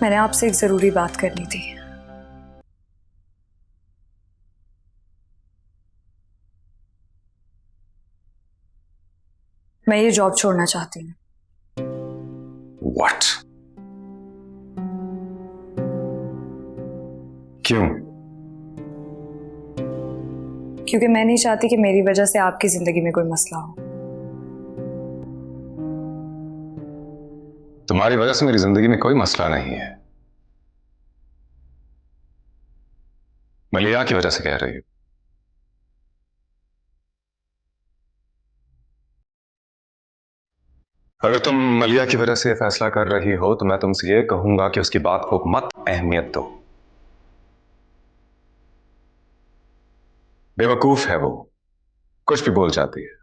मैंने आपसे एक जरूरी बात करनी थी। मैं ये जॉब छोड़ना चाहती हूँ। What? क्यों? क्योंकि मैं नहीं चाहती कि मेरी वजह से आपकी जिंदगी में कोई मसला हो। तुम्हारी वजह से मेरी जिंदगी में कोई मसला नहीं है। मलिया की वजह से कह रही हो? अगर तुम मलिया की वजह से फैसला कर रही हो तो मैं तुमसे ये कहूंगा कि उसकी बात को मत अहमियत दो। बेवकूफ है वो, कुछ भी बोल जाती है।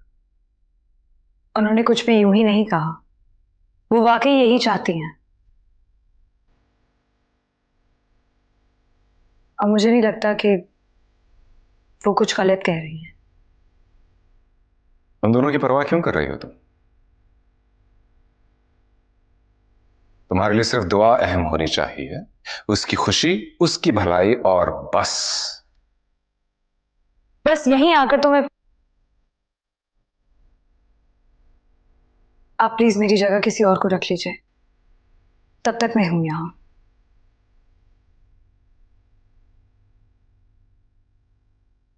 उन्होंने कुछ भी यूं ही नहीं कहा, वो वाकई यही चाहती हैं। और मुझे नहीं लगता कि वो कुछ गलत कह रही हैं। उन दोनों की परवाह क्यों कर रही हो तुम? तुम्हारे लिए सिर्फ दुआ अहम होनी चाहिए, उसकी खुशी, उसकी भलाई, और बस। बस यहीं आकर तो मैं, आप प्लीज मेरी जगह किसी और को रख लीजिए, तब तक मैं हूं यहां।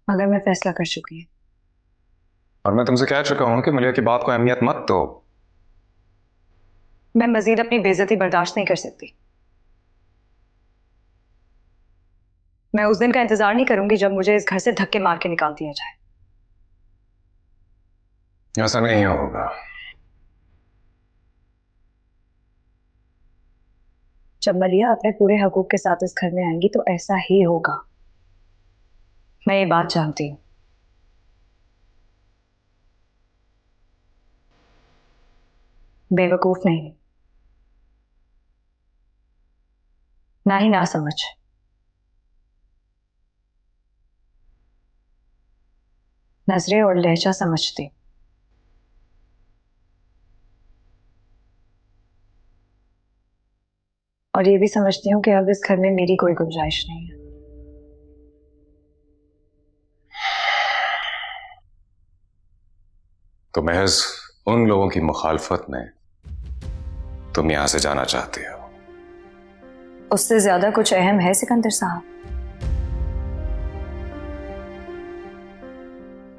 मगर मैं फैसला कर चुकी हूं। और मैं तुमसे कह चुका हूं कि मलिया की बात को अहमियत मत दो। मैं मजीद अपनी बेइज्जती बर्दाश्त नहीं कर सकती। मैं उस दिन का इंतजार नहीं करूंगी जब मुझे इस घर से धक्के मार के निकाल दिया जाए। ऐसा नहीं होगा। जब मलिया अपने पूरे हकूक के साथ इस घर में आएंगी तो ऐसा ही होगा। मैं ये बात जानती हूं। बेवकूफ नहीं, ना ही ना समझ। नजरें और लहजा समझती। और ये भी समझती हूँ कि अब इस घर में मेरी कोई गुंजाइश नहीं है। तो महज उन लोगों की मुखालफत में तुम यहां से जाना चाहती हो? उससे ज्यादा कुछ अहम है सिकंदर साहब?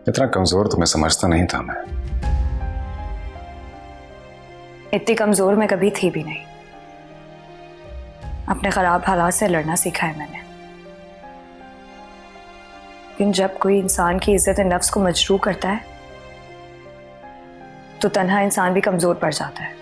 इतना कमजोर तुम्हें समझता नहीं था मैं। इतनी कमजोर मैं कभी थी भी नहीं। अपने खराब हालात से लड़ना सीखा है मैंने। लेकिन जब कोई इंसान की इज्जत नफ्स को मजरूह करता है तो तन्हा इंसान भी कमजोर पड़ जाता है।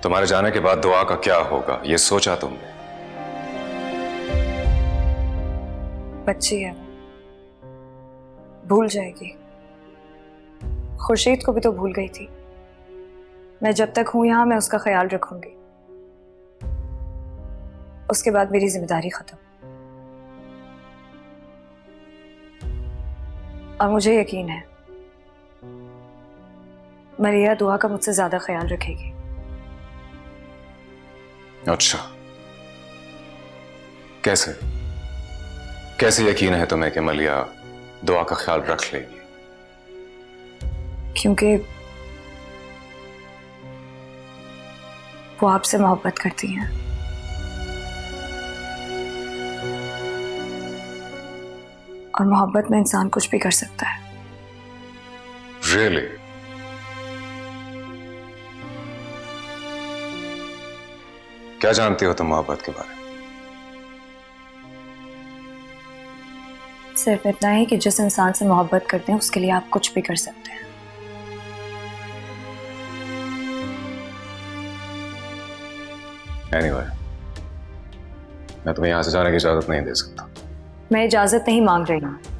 तुम्हारे जाने के बाद दुआ का क्या होगा, ये सोचा तुमने? बच्ची है, भूल जाएगी। खुर्शीद को भी तो भूल गई थी। मैं जब तक हूं यहां मैं उसका ख्याल रखूंगी। उसके बाद मेरी जिम्मेदारी खत्म। और मुझे यकीन है मरिया दुआ का मुझसे ज्यादा ख्याल रखेगी। अच्छा, कैसे कैसे यकीन है तुम्हें कि मलिया दुआ का ख्याल रख लेगी? क्योंकि वो आपसे मोहब्बत करती हैं। और मोहब्बत में इंसान कुछ भी कर सकता है। Really? क्या जानती हो तुम मोहब्बत के बारे में? सिर्फ इतना ही कि जिस इंसान से मोहब्बत करते हैं उसके लिए आप कुछ भी कर सकते हैं। Anyway, मैं तुम्हें यहां से जाने की इजाजत नहीं दे सकता। मैं इजाजत नहीं मांग रही हूं।